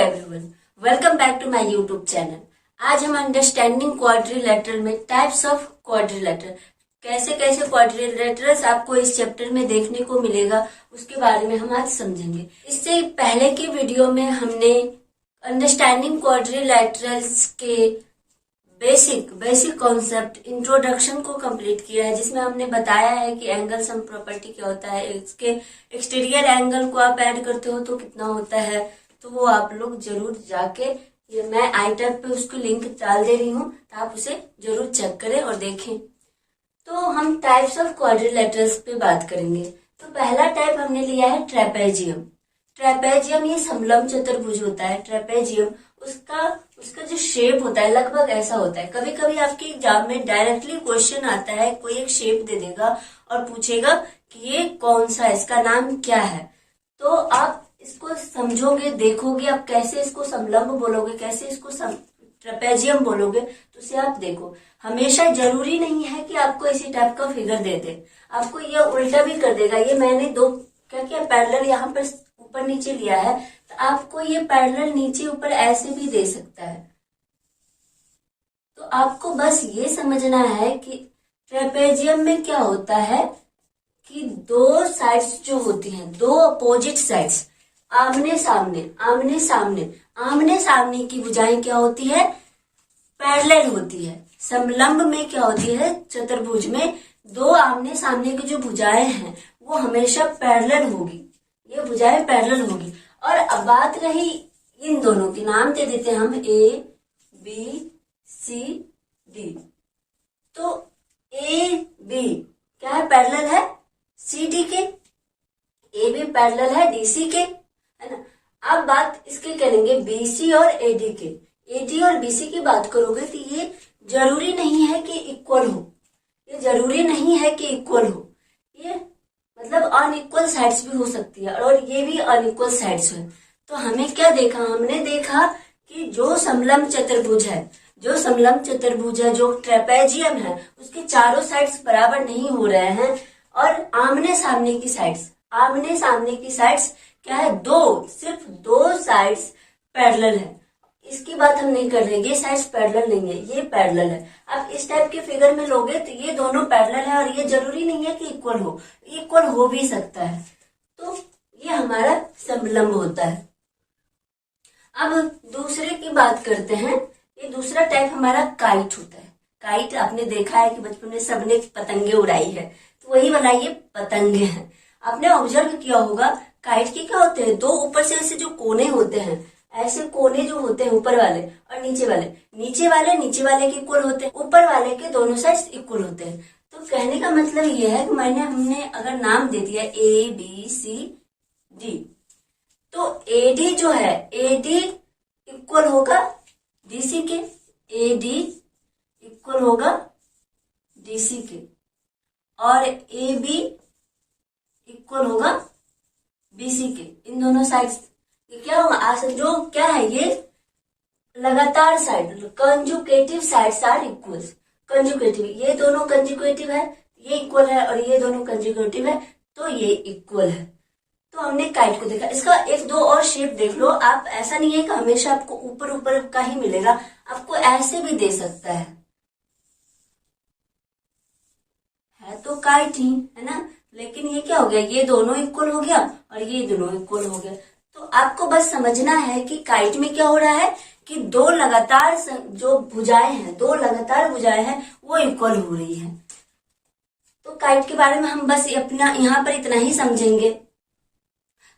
Everyone, welcome back to my YouTube channel. आज हम understanding quadrilateral में टाइप्स ऑफ क्वाड्रिलेटर, कैसे कैसे क्वाड्रिलेटरल्स आपको इस चैप्टर में देखने को मिलेगा उसके बारे में हम आज समझेंगे। इससे पहले की वीडियो में हमने अंडरस्टैंडिंग क्वाड्रिलेटरल्स के बेसिक कॉन्सेप्ट इंट्रोडक्शन को कंप्लीट किया है, जिसमें हमने बताया है कि एंगल सम प्रॉपर्टी क्या होता है, इसके एक्सटीरियर एंगल को आप ऐड करते हो तो कितना होता है। तो वो आप लोग जरूर जाके, ये मैं आई टैब पे उसको लिंक डाल दे रही हूँ, तो आप उसे जरूर चेक करें और देखें। तो हम टाइप्स ऑफ क्वाड्रिलेटरल्स पे बात करेंगे। तो पहला टाइप हमने लिया है ट्रेपेजियम। ट्रेपेजियम ये समलंब चतुर्भुज होता है। ट्रेपेजियम उसका जो शेप होता है लगभग ऐसा होता है। कभी कभी आपके एग्जाम में डायरेक्टली क्वेश्चन आता है, कोई एक शेप दे देगा और पूछेगा कि ये कौन सा है, इसका नाम क्या है। तो आप इसको समझोगे, देखोगे आप कैसे इसको समलंब बोलोगे, कैसे इसको ट्रेपेजियम बोलोगे, तो उसे आप देखो। हमेशा जरूरी नहीं है कि आपको इसी टाइप का फिगर दे दे, आपको ये उल्टा भी कर देगा। ये मैंने दो क्या क्या पैरेलल यहाँ पर ऊपर नीचे लिया है, तो आपको ये पैरेलल नीचे ऊपर ऐसे भी दे सकता है। तो आपको बस ये समझना है कि ट्रेपेजियम में क्या होता है कि दो साइड्स जो होती हैं, दो अपोजिट साइड्स, आमने सामने की भुजाएं क्या होती है, पैरेलल होती है। समलंब में क्या होती है, चतुर्भुज में दो आमने सामने की जो भुजाएं हैं वो हमेशा पैरेलल होगी, ये भुजाएं पैरेलल होगी। और अब बात रही इन दोनों की, नाम दे देते हैं हम ए बी सी डी। तो ए बी क्या है, पैरेलल है सी डी के, ए बी पैरेलल है डी सी के, है ना। अब बात इसके करेंगे बीसी और एडी के। एडी और बीसी की बात करोगे तो ये जरूरी नहीं है कि इक्वल हो, ये जरूरी नहीं है कि इक्वल हो, ये मतलब अनइक्वल साइड्स भी हो सकती है और ये भी अनइक्वल साइड्स है। तो हमें क्या देखा, हमने देखा कि जो समलंब चतुर्भुज है, जो ट्रेपेजियम है, उसके चारों साइड्स बराबर नहीं हो रहे हैं और आमने सामने की साइड्स क्या है, सिर्फ दो साइड्स पैरेलल है। इसकी बात हम नहीं कर रहे, ये साइड्स पैरेलल नहीं है, ये पैरेलल है। अब इस टाइप के फिगर में लोगे तो ये दोनों पैरेलल है और ये जरूरी नहीं है कि इक्वल हो भी सकता है। तो ये हमारा समलंब होता है। अब दूसरे की बात करते हैं। ये दूसरा टाइप हमारा काइट होता है। काइट आपने देखा है कि बचपन में सबने पतंगे उड़ाई है, तो वही वाला ये पतंगे हैं। आपने ऑब्जर्व किया होगा काइट के क्या होते हैं, दो ऊपर से ऐसे जो कोने होते हैं, ऐसे कोने जो होते हैं ऊपर वाले और नीचे वाले के इक्वल होते हैं, ऊपर वाले के दोनों साइड इक्वल होते हैं। तो कहने का मतलब ये है कि हमने अगर नाम दे दिया ए बी सी डी, तो एडी जो है, एडी इक्वल होगा डीसी के, एडी इक्वल होगा डीसी के, और ए बी इक्वल होगा बीसी के। इन दोनों साइड्स ये क्या होगा, जो क्या है, ये लगातार side, conjugative sides are equal. Conjugative, ये दोनों कंजुगेटिव है, ये इक्वल है, और ये दोनों कंजुगेटिव है, तो ये इक्वल है। तो हमने काइट को देखा। इसका एक दो और शेप देख लो आप। ऐसा नहीं है कि हमेशा आपको ऊपर का ही मिलेगा, आपको ऐसे भी दे सकता है तो काइट ही है ना। लेकिन ये क्या हो गया, ये दोनों इक्वल हो गया और ये दोनों इक्वल हो गया। तो आपको बस समझना है कि काइट में क्या हो रहा है कि दो लगातार भुजाएं हैं वो इक्वल हो रही है। तो काइट के बारे में हम बस अपना यहाँ पर इतना ही समझेंगे।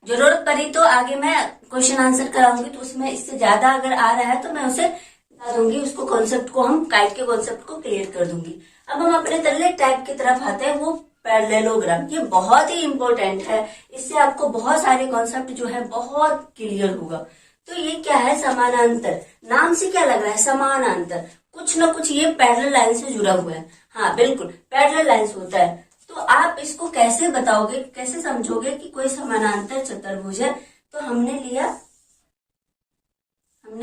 जरूरत पड़ी तो आगे मैं क्वेश्चन आंसर कराऊंगी, तो उसमें इससे ज्यादा अगर आ रहा है तो मैं उसे बता दूंगी, उसको कॉन्सेप्ट को, हम काइट के कॉन्सेप्ट को क्लियर कर दूंगी। अब हम अपने तगले टाइप की तरफ आते हैं, वो पैरेललोग्राम। ये बहुत ही इंपॉर्टेंट है, इससे आपको बहुत सारे कॉन्सेप्ट जो है बहुत क्लियर होगा। तो ये क्या है, समानांतर। नाम से क्या लग रहा है, समानांतर, कुछ ना कुछ ये पैरेलल लाइन से जुड़ा हुआ है। हाँ बिल्कुल, पैरेलल लाइन होता है। तो आप इसको कैसे बताओगे, कैसे समझोगे कि कोई समानांतर चतुर्भुज है। तो हमने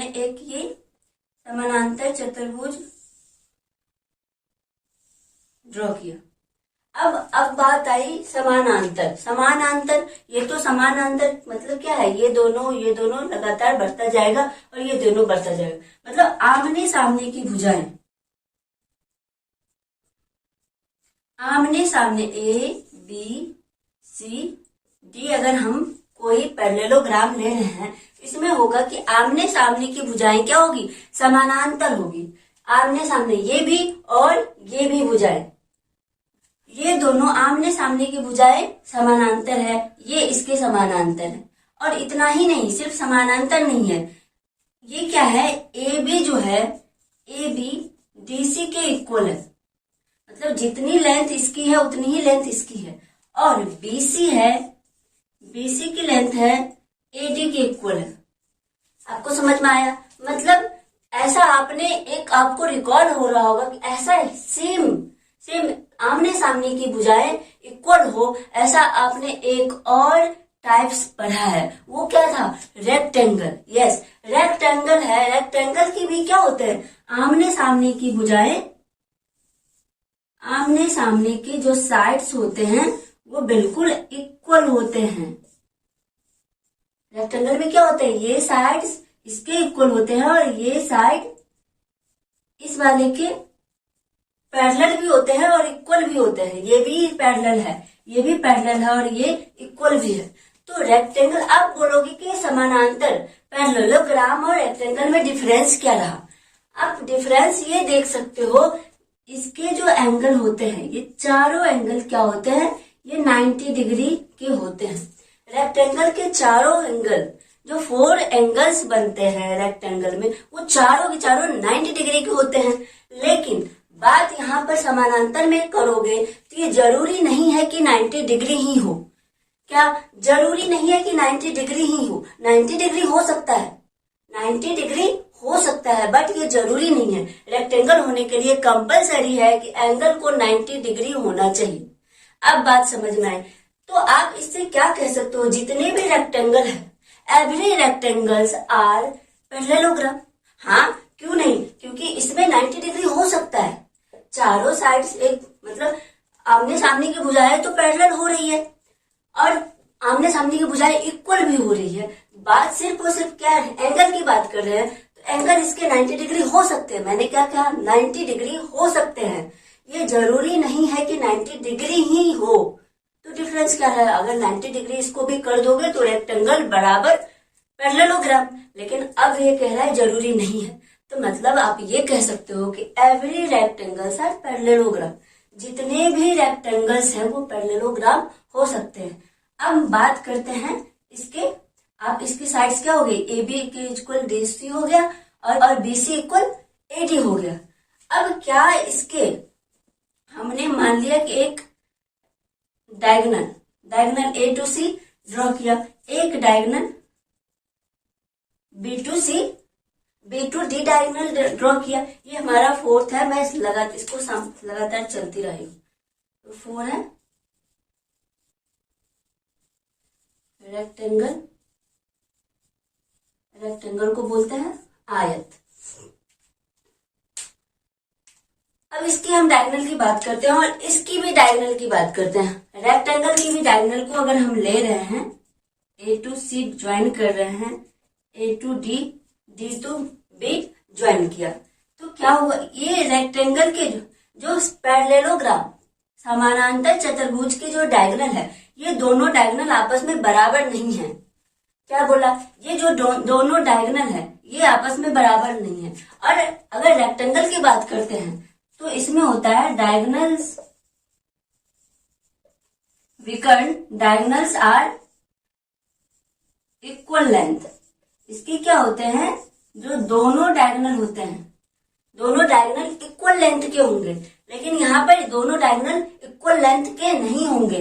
एक ये समानांतर चतुर्भुज ड्रॉ किया। अब बात आई समानांतर। समानांतर, ये तो समानांतर मतलब क्या है, ये दोनों लगातार बढ़ता जाएगा और ये दोनों बढ़ता जाएगा, मतलब आमने सामने की भुजाएं, आमने सामने ए बी सी डी। अगर हम कोई पैरेललोग्राम ले रहे हैं, इसमें होगा कि आमने सामने की भुजाएं क्या होगी, समानांतर होगी। आमने सामने ये भी और ये भी भुजाएं, ये दोनों आमने सामने की भुजाएं समानांतर है, ये इसके समानांतर है। और इतना ही नहीं, सिर्फ समानांतर नहीं है, ये क्या है, ए बी जो है, ए बी डी सी के इक्वल है, मतलब जितनी लेंथ इसकी है उतनी ही लेंथ इसकी है। और बीसी है, बीसी की लेंथ है एडी के इक्वल है। आपको समझ में आया? मतलब ऐसा आपने एक, आपको रिकॉर्ड हो रहा होगा कि ऐसा सेम आमने सामने की भुजाएं इक्वल हो, ऐसा आपने एक और टाइप्स पढ़ा है। वो क्या था, रेक्टेंगल। यस, रेक्टेंगल है। रेक्टेंगल की भी क्या होते हैं, आमने सामने की भुजाएं, आमने सामने के जो साइड्स होते हैं वो बिल्कुल इक्वल होते हैं। रेक्टेंगल में क्या होते हैं, ये साइड्स इसके इक्वल होते हैं और ये साइड इस वाले के पैरेलल भी होते हैं और इक्वल भी होते हैं। ये भी पैरेलल है, ये भी पैरेलल है और ये इक्वल भी है। तो रेक्टेंगल, आप बोलोगे कि समानांतर, पैरेललोग्राम और रेक्टेंगल में डिफरेंस क्या रहा? आप डिफरेंस ये देख सकते हो, इसके जो एंगल होते हैं, ये चारों एंगल क्या होते हैं, ये 90 डिग्री के होते हैं। रेक्टेंगल के चारों एंगल, जो 4 एंगल्स बनते हैं रेक्टेंगल में, वो चारों के चारों 90 डिग्री के होते हैं। लेकिन बात यहाँ पर समानांतर में करोगे तो ये जरूरी नहीं है कि 90 डिग्री ही हो। क्या जरूरी नहीं है कि 90 डिग्री ही हो? 90 डिग्री हो सकता है, 90 डिग्री हो सकता है, बट ये जरूरी नहीं है। रेक्टेंगल होने के लिए कंपलसरी है कि एंगल को 90 डिग्री होना चाहिए। अब बात समझ में आए तो आप इससे क्या कह सकते हो, जितने भी रेक्टेंगल है, एवरी रेक्टेंगल्स आर पैरेललोग्राम। हाँ, क्यों नहीं, क्योंकि इसमें 90 डिग्री हो सकता है। चारों साइड्स एक, मतलब आमने सामने की भुजाएं तो पैरेलल हो रही है और आमने सामने की भुजाएं इक्वल भी हो रही है। बात सिर्फ और सिर्फ क्या है, एंगल की बात कर रहे हैं, तो एंगल इसके 90 डिग्री हो सकते हैं। मैंने क्या कहा, 90 डिग्री हो सकते हैं, ये जरूरी नहीं है कि 90 डिग्री ही हो। तो डिफरेंस क्या है, अगर 90 डिग्री इसको भी कर दोगे तो रेक्टेंगल बराबर पैरेललोग्राम। लेकिन अब ये कह रहा है जरूरी नहीं है, तो मतलब आप ये कह सकते हो कि एवरी रेक्टेंगल्स आर पैरेललोग्राम। जितने भी रेक्टेंगल्स हैं वो पैरेललोग्राम हो सकते हैं। अब बात करते हैं इसके, आप इसकी साइड्स क्या हो गई, ए बी के इक्वल डी सी हो गया और B C equal A D हो गया। अब क्या इसके, हमने मान लिया कि एक diagonal A to C draw किया, एक diagonal B to C, B to D diagonal draw किया। ये हमारा 4th है, मैं इसको लगातार चलती रही हूँ। तो 4 है रेक्टेंगल को बोलते हैं आयत। अब इसकी हम डायगोनल की बात करते हैं और इसकी भी डायगोनल की बात करते हैं। रेक्टेंगल की भी डायगोनल को अगर हम ले रहे हैं, ए टू सी ज्वाइन कर रहे हैं, A to D, D to B join किया, तो क्या हुआ, ये रेक्टेंगल के जो पैरेललोग्राम, समानांतर चतुर्भुज के जो डायगोनल है, ये दोनों डायगोनल आपस में बराबर नहीं है। क्या बोला, ये जो दोनों डायगोनल है ये आपस में बराबर नहीं है। और अगर रेक्टेंगल की बात करते हैं तो इसमें होता है डायगोनल्स विकर्ण, डायगोनल्स आर इक्वल लेंथ। इसके क्या होते हैं, जो दोनों डायगोनल होते हैं, दोनों डायगोनल इक्वल लेंथ के होंगे, लेकिन यहाँ पर दोनों डायगोनल इक्वल लेंथ के नहीं होंगे।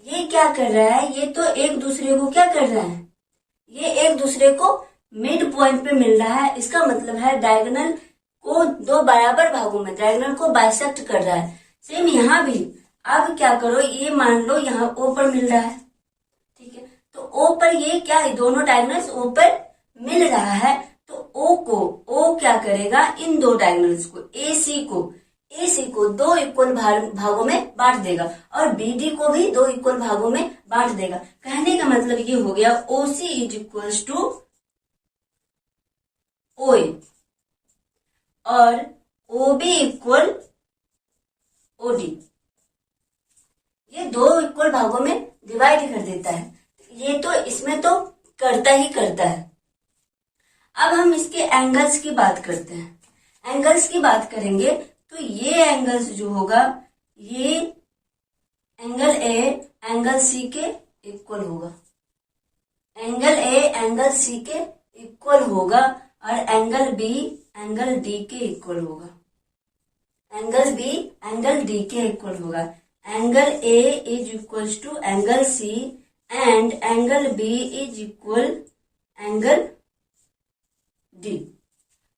ये क्या कर रहा है, ये तो एक दूसरे को क्या कर रहा है, ये एक दूसरे को मिड पॉइंट पे मिल रहा है। इसका मतलब है डायगोनल को दो बराबर भागों में, डायगोनल को बाइसेक्ट कर रहा है। सेम यहाँ भी, अब क्या करो, ये मान लो यहाँ ओ पर मिल रहा है, ठीक है, तो ओ पर ये क्या है, दोनों डायगोनल्स ओ पर मिल रहा है, तो ओ क्या करेगा, इन दो डायगोनल्स को, ए सी को AC को 2 इक्वल भागों में बांट देगा और BD को भी 2 इक्वल भागों में बांट देगा। कहने का मतलब ये हो गया OC is equals to OA और OB इक्वल OD। ये 2 इक्वल भागों में डिवाइड कर देता है। ये तो इसमें तो करता ही करता है। अब हम इसके एंगल्स की बात करते हैं। एंगल्स की बात करेंगे तो ये एंगल्स जो होगा, ये एंगल A एंगल C के इक्वल होगा, एंगल A एंगल C के इक्वल होगा और एंगल B एंगल D के इक्वल होगा, एंगल B एंगल D के इक्वल होगा। Angle A is equal to angle C and angle B is equal angle D।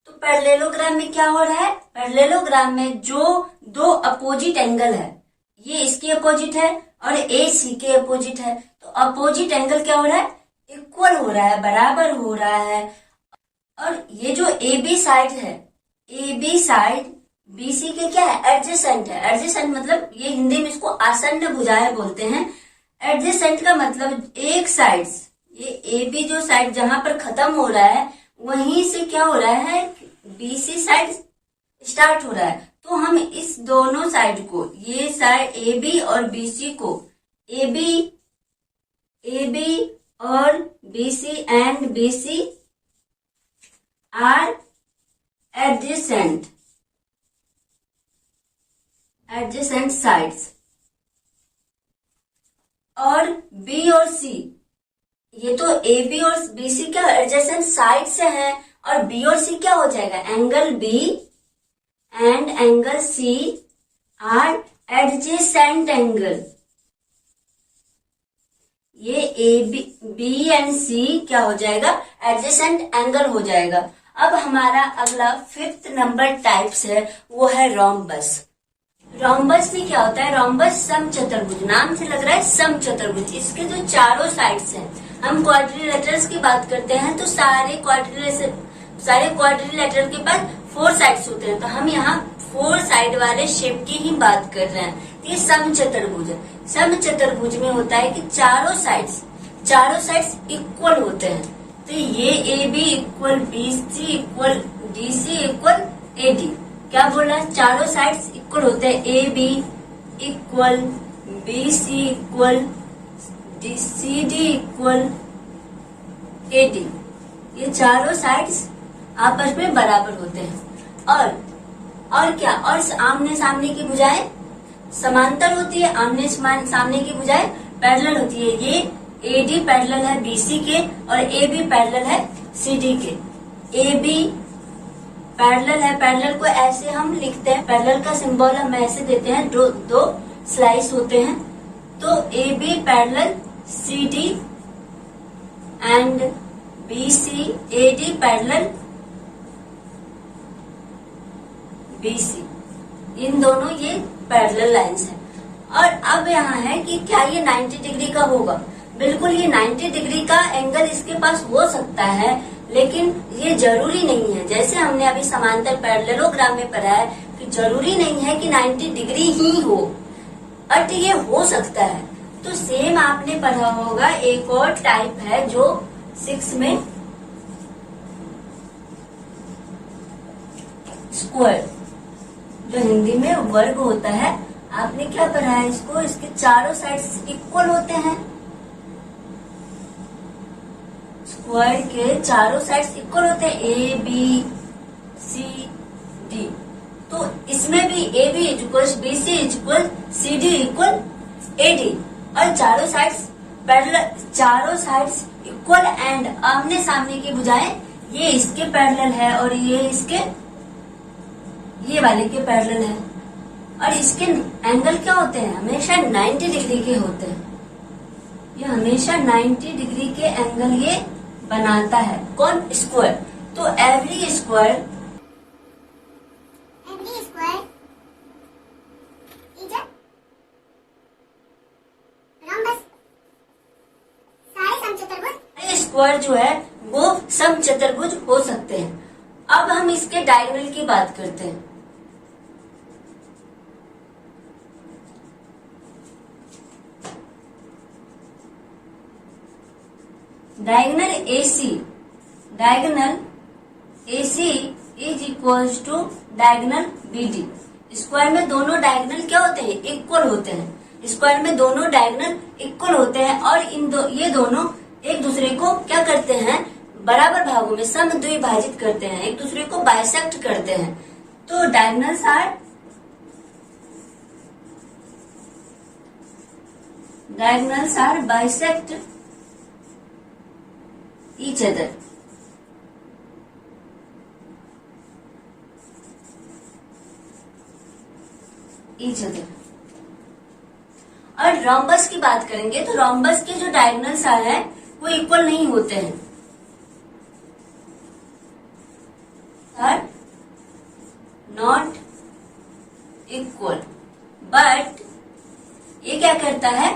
तो पैरेललोग्राम में क्या हो रहा है? पैरेललोग्राम में जो 2 अपोजिट एंगल है, ये इसके अपोजिट है और AC के अपोजिट है, तो अपोजिट एंगल क्या हो रहा है? इक्वल हो रहा है, बराबर हो रहा है। और ये जो AB साइड है, AB साइड BC के क्या है? एडजेसेंट है। एडजेसेंट मतलब ये हिंदी में इसको आसन्न भुजाएं बोलते हैं। एडजेसेंट का मतलब एक साइड, ये AB जो साइड जहां पर खत्म हो रहा है वहीं से क्या हो रहा है? BC साइड स्टार्ट हो रहा है। तो हम इस दोनों साइड को, ये साइड AB और BC को, AB और BC and BC are adjacent sides, और B और C, ये तो AB और BC क्या एडजेसेंट साइड से है और B और C क्या हो जाएगा? Angle B and angle C are adjacent angle. ये B एंड C क्या हो जाएगा? एडजेसेंट एंगल हो जाएगा। अब हमारा अगला 5th नंबर टाइप्स है, वो है रोम्बस। रोम्बस में क्या होता है? रोम्बस समचतुर्भुज, नाम से लग रहा है समचतुर्भुज। इसके जो चारों साइड्स हैं, हम क्वाड्रिलेटरल्स की बात करते हैं तो सारे क्वाड्रिलेटरल के पास 4 साइड्स होते हैं, तो हम यहाँ 4 साइड वाले शेप की ही बात कर रहे हैं। ये समचतुर्भुज है। समचतुर्भुज में होता है कि चारों साइड्स इक्वल होते हैं। तो ये AB equal BC equal DC equal AD। क्या बोल रहा है? चारों साइड्स इक्वल होते हैं। AB equal BC equal CD equal AD। ये चारों साइड्स आपस में बराबर होते हैं। और क्या? और आमने सामने की भुजाएं समांतर होती है, आमने सामने की भुजाएं पैरेलल होती है। ये AD पैरेलल है BC के और AB पैरेलल है CD के। AB पैरेलल है, पैरेलल को ऐसे हम लिखते हैं, पैरेलल का सिंबल हम ऐसे देते हैं, दो स्लाइस होते हैं। तो AB parallel CD and BC, AD parallel BC, इन दोनों ये पैरेलल लाइंस हैं। और अब यहाँ है कि क्या ये 90 डिग्री का होगा? बिल्कुल, ये 90 डिग्री का एंगल इसके पास हो सकता है, लेकिन ये जरूरी नहीं है। जैसे हमने अभी समांतर पैरेललोग्राम में पढ़ा है कि जरूरी नहीं है कि 90 डिग्री ही हो, बट ये हो सकता है। तो सेम आपने पढ़ा होगा, एक और टाइप है जो 6 में, स्क्वायर, जो हिंदी में वर्ग होता है। आपने क्या पढ़ा है इसको? इसके चारों साइड्स इक्वल होते हैं। स्क्वायर के चारों साइड्स इक्वल होते हैं, A B C D। तो इसमें भी AB equal BC equal CD equal AD, और चारों साइड्स पैरेलल, चारों साइड्स इक्वल एंड आमने सामने की भुजाएं ये इसके पैरेलल है और ये इसके, ये वाले के पैरेलल है। और इसके एंगल क्या होते हैं? हमेशा 90 डिग्री के होते हैं। ये हमेशा 90 डिग्री के एंगल ये बनाता है। कौन? स्क्वायर। तो every square is a rhombus. सारे समचतुर्भुज स्क्वायर जो है वो समचतुर्भुज हो सकते हैं। अब हम इसके डायगोनल की बात करते हैं। Diagonal AC is equals to diagonal BD। Square में दोनों डायगोनल क्या होते हैं? इक्वल होते हैं। स्क्वायर में दोनों डायगोनल इक्वल होते हैं और ये दोनों एक दूसरे को क्या करते हैं? बराबर भागों में समद्विभाजित करते हैं, एक दूसरे को बाइसेक्ट करते हैं। तो diagonals are bisect each other. और रोम्बस की बात करेंगे तो रोम्बस के जो डायगोनल्स है वो इक्वल नहीं होते हैं, आर नॉट इक्वल। बट ये क्या करता है?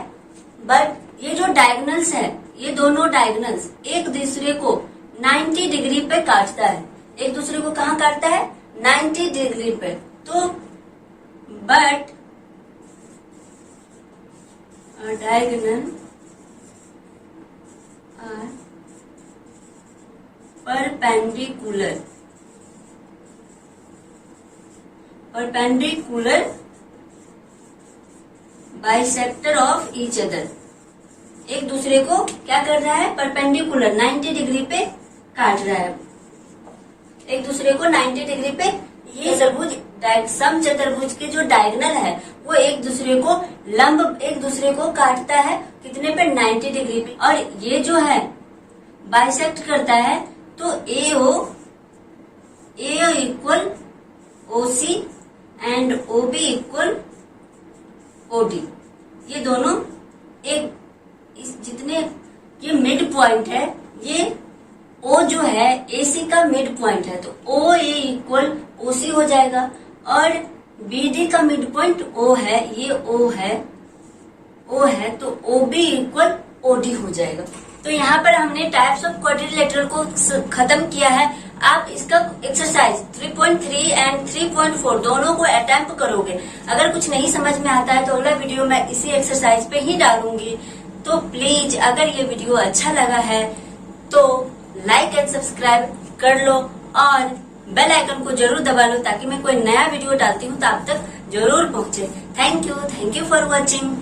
बट ये जो डायगोनल्स है, ये दोनों डायगोनल्स एक दूसरे को 90 डिग्री पे काटता है। एक दूसरे को कहाँ काटता है? 90 डिग्री पे। तो but diagonal are perpendicular bisector of each other. एक दूसरे को क्या कर रहा है? परपेंडिकुलर 90 डिग्री पे काट रहा है एक दूसरे को 90 डिग्री पे। ये चतुर्भुज समचतुर्भुज के जो डायगोनल है वो एक दूसरे को लंब एक दूसरे को काटता है कितने पे? 90 डिग्री पे। और ये जो है बाइसेक्ट करता है तो AO equal OC and OB equal OD। ये दोनों एक जितने ये मिड पॉइंट है, ये O जो है AC का मिड पॉइंट है तो OA इक्वल OC हो जाएगा। और BD का मिड पॉइंट O है, ये O है तो OB इक्वल OD हो जाएगा। तो यहाँ पर हमने टाइप्स ऑफ क्वाड्रिलेटरल को खत्म किया है। आप इसका एक्सरसाइज 3.3 एंड 3.4 दोनों को अटेम्प्ट करोगे। अगर कुछ नहीं समझ में आता है तो अगला वीडियो मैं इसी एक्सरसाइज पे ही डालूंगी। तो प्लीज अगर ये वीडियो अच्छा लगा है तो लाइक एंड सब्सक्राइब कर लो और बेल आइकन को जरूर दबा लो ताकि मैं कोई नया वीडियो डालती हूँ तो आप तक जरूर पहुंचे। Thank you for watching.